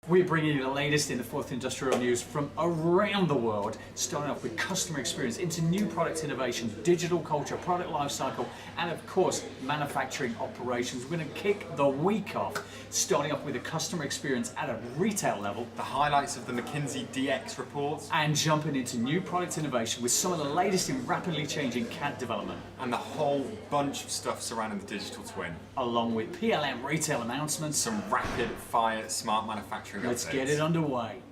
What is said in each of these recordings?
We're bringing you the latest in the fourth industrial news from around the world, starting off with customer experience, into new product innovation, digital culture, product lifecycle, and of course, manufacturing operations. We're going to kick the week off, starting off with the customer experience at a retail level, the highlights of the McKinsey DX reports, and jumping into new product innovation with some of the latest in rapidly changing CAD development. and the whole bunch of stuff surrounding the digital twin. Along with PLM retail announcements. Some rapid fire smart manufacturing Let's updates. get it underway.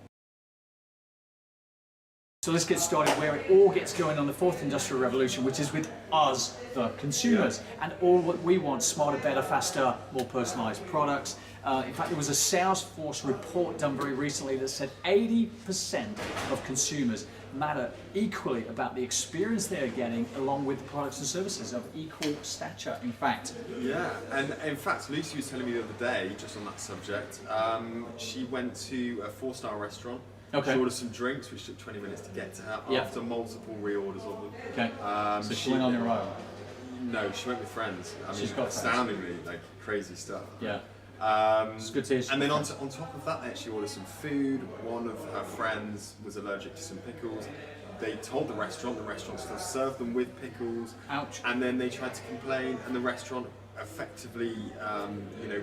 So let's get started where it all gets going on the fourth industrial revolution, which is with us, the consumers, and all what we want: smarter, better, faster, more personalized products. In fact, there was a Salesforce report done very recently that said 80% of consumers matter equally about the experience they're getting along with the products and services of equal stature, in fact. Yeah, and in fact, Lucy was telling me the other day, just on that subject, she went to a 4-star restaurant. Okay. She ordered some drinks, which took 20 minutes to get to her after multiple reorders of them. Okay. So she went on her own. No, she went with friends. I mean, She's got friends. astoundingly, like crazy stuff. Yeah. It's good to hear. And then on top of that, they actually ordered some food. One of her friends was allergic to some pickles. They told the restaurant still served them with pickles. Ouch. And then they tried to complain, and the restaurant effectively,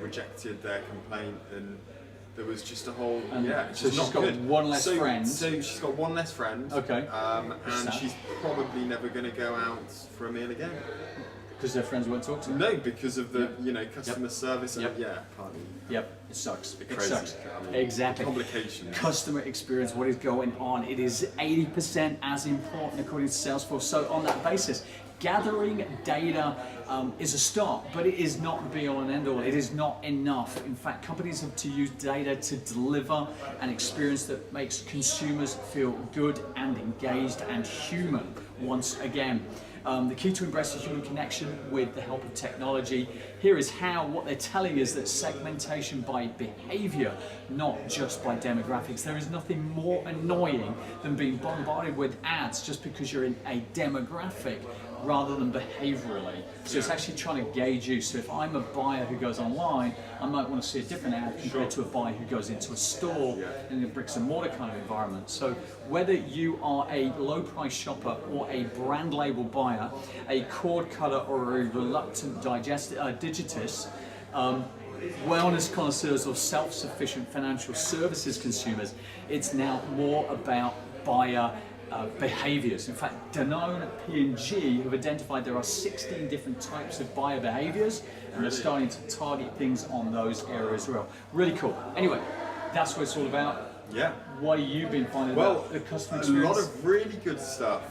rejected their complaint, and there was just a whole, it's so just she's not got good. one less friend. So she's got one less friend. Okay. And sad. she's probably never going to go out for a meal again. Because their friends won't talk to them. No, because of the customer service. And, partly. Yep, it sucks. It Crazy. sucks. I mean, Exactly. Complications. Customer experience, what is going on? It is 80% as important according to Salesforce. So on that basis, gathering data is a start, but it is not the be all and end all. It is not enough. In fact, companies have to use data to deliver an experience that makes consumers feel good and engaged and human once again. The key to embrace the human connection with the help of technology. Here is how. What they're telling is that segmentation by behavior, not just by demographics. There is nothing more annoying than being bombarded with ads just because you're in a demographic rather than behaviorally. So it's actually trying to gauge you. So if I'm a buyer who goes online, I might want to see a different ad compared to a buyer who goes into a store in a bricks and mortar kind of environment. So whether you are a low price shopper or a brand label buyer, a cord cutter or a reluctant digitist, wellness connoisseurs or self-sufficient financial services consumers, it's now more about buyer behaviors. In fact, Danone, P&G have identified there are 16 different types of buyer behaviors, and they're starting to target things on those areas as well. Really cool. Anyway, that's what it's all about. Yeah. What have you been finding about the customer A experience? lot of really good stuff.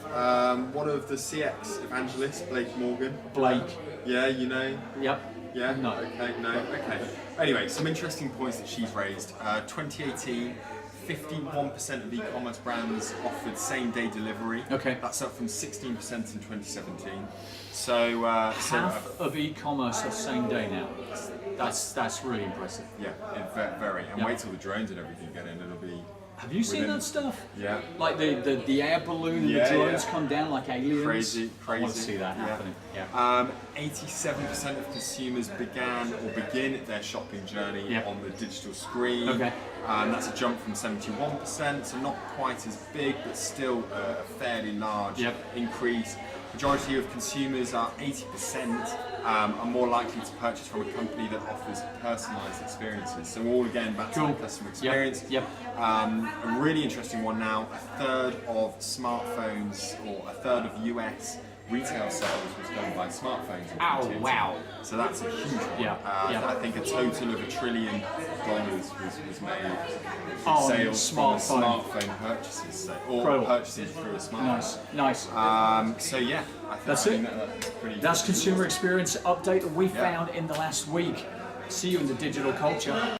One of the CX evangelists, Blake Morgan. Blake. Yeah, you know. Yep. Yeah? No. Okay, no, okay. Anyway, some interesting points that she's raised. 2018, 51% of e-commerce brands offered same-day delivery. Okay. That's up from 16% in 2017. So, Half of e-commerce are same day now. That's really impressive. yeah, very. And wait till the drones and everything get in, it'll be... Have you seen within- that stuff? Yeah. Like the air balloon and Yeah, the drones yeah. come down like aliens? Crazy. I want to see that happening. Yeah. 87% of consumers began or begin their shopping journey on the digital screen. Okay. That's a jump from 71%, so not quite as big, but still a fairly large increase. Majority of consumers are 80% are more likely to purchase from a company that offers personalised experiences. So all again back to the customer experience. Yep. A really interesting one now, a third of smartphones, or a third of US retail sales was done by smartphones. Oh, wow. So that's a huge one. I think a total of $1 trillion was made On sales from smartphone. smartphone purchases, or Incredible. purchases through a smartphone. Nice. So yeah, I think That's it. that's pretty. That's consumer experience update that we found in the last week. See you in the digital culture.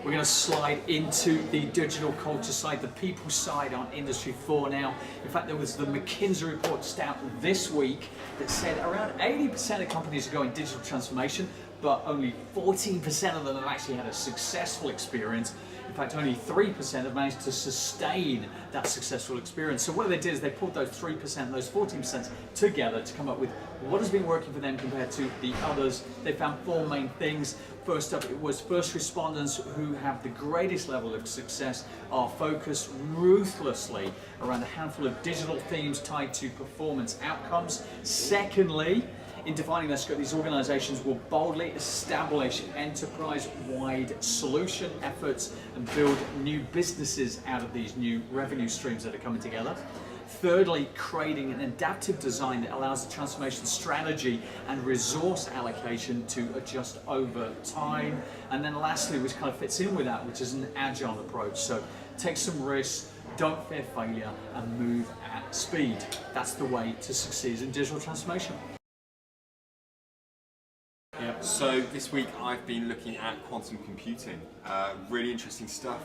We're going to slide into the digital culture side, the people side on Industry 4 now. In fact, there was the McKinsey report just out this week that said around 80% of companies are going digital transformation, but only 14% of them have actually had a successful experience. In fact, only 3% have managed to sustain that successful experience. So what they did is they pulled those 3%, those 14% together to come up with what has been working for them compared to the others. They found 4 main things. First up, it was first responders who have the greatest level of success are focused ruthlessly around a handful of digital themes tied to performance outcomes. Secondly, in defining their scope, these organizations will boldly establish enterprise-wide solution efforts and build new businesses out of these new revenue streams that are coming together. Thirdly, creating an adaptive design that allows the transformation strategy and resource allocation to adjust over time. And then lastly, which kind of fits in with that, which is an agile approach. So take some risks, don't fear failure, and move at speed. That's the way to succeed in digital transformation. Yep. So this week I've been looking at quantum computing. Really interesting stuff.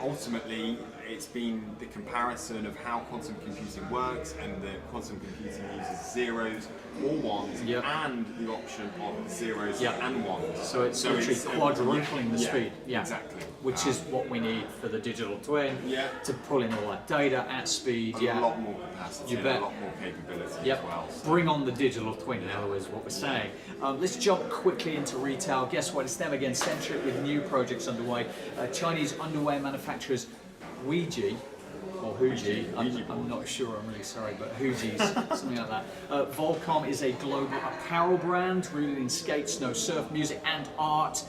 Ultimately, it's been the comparison of how quantum computing works, and the quantum computing uses zeros or ones, and the option of zeros and ones. So it's literally quadrupling the speed. Yeah, exactly. Which is what we need for the digital twin to pull in all that data at speed. A lot more capacity, you bet. A lot more capability as well. So. Bring on the digital twin, in other words, what we're saying. Let's jump quickly into retail. Guess what? It's them again, centric with new projects underway. Chinese underwear manufacturers Weiji, or Huji, I'm not sure, I'm really sorry, but Huji's, something like that. Volcom is a global apparel brand rooted in skate, snow, surf, music and art.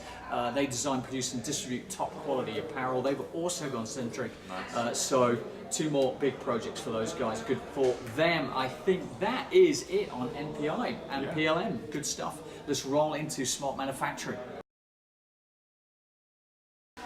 They design, produce and distribute top quality apparel. They've also gone centric, so 2 more big projects for those guys. Good for them. I think that is it on NPI and PLM. Good stuff. Let's roll into smart manufacturing.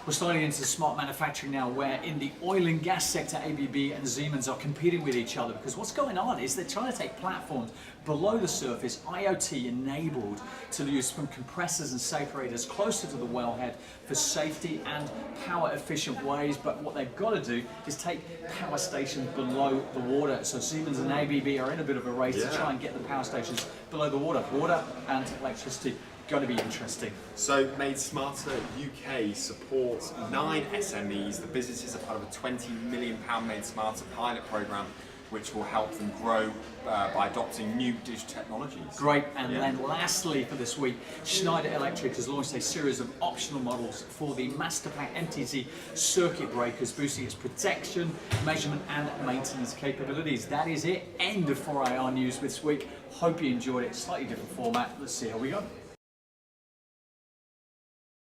We're sliding into smart manufacturing now, where in the oil and gas sector, ABB and Siemens are competing with each other, because what's going on is they're trying to take platforms below the surface, IoT enabled, to use from compressors and separators closer to the wellhead for safety and power efficient ways. But what they've got to do is take power stations below the water. So Siemens and ABB are in a bit of a race to try and get the power stations below the water. Water and electricity. Going to be interesting. So Made Smarter UK supports 9 SMEs. The businesses are part of a £20 million Made Smarter pilot programme, which will help them grow by adopting new digital technologies. Great, and then lastly for this week, Schneider Electric has launched a series of optional models for the Masterpack MTZ circuit breakers, boosting its protection, measurement and maintenance capabilities. That is it. End of 4IR News this week. Hope you enjoyed it. Slightly different format. Let's see how we go.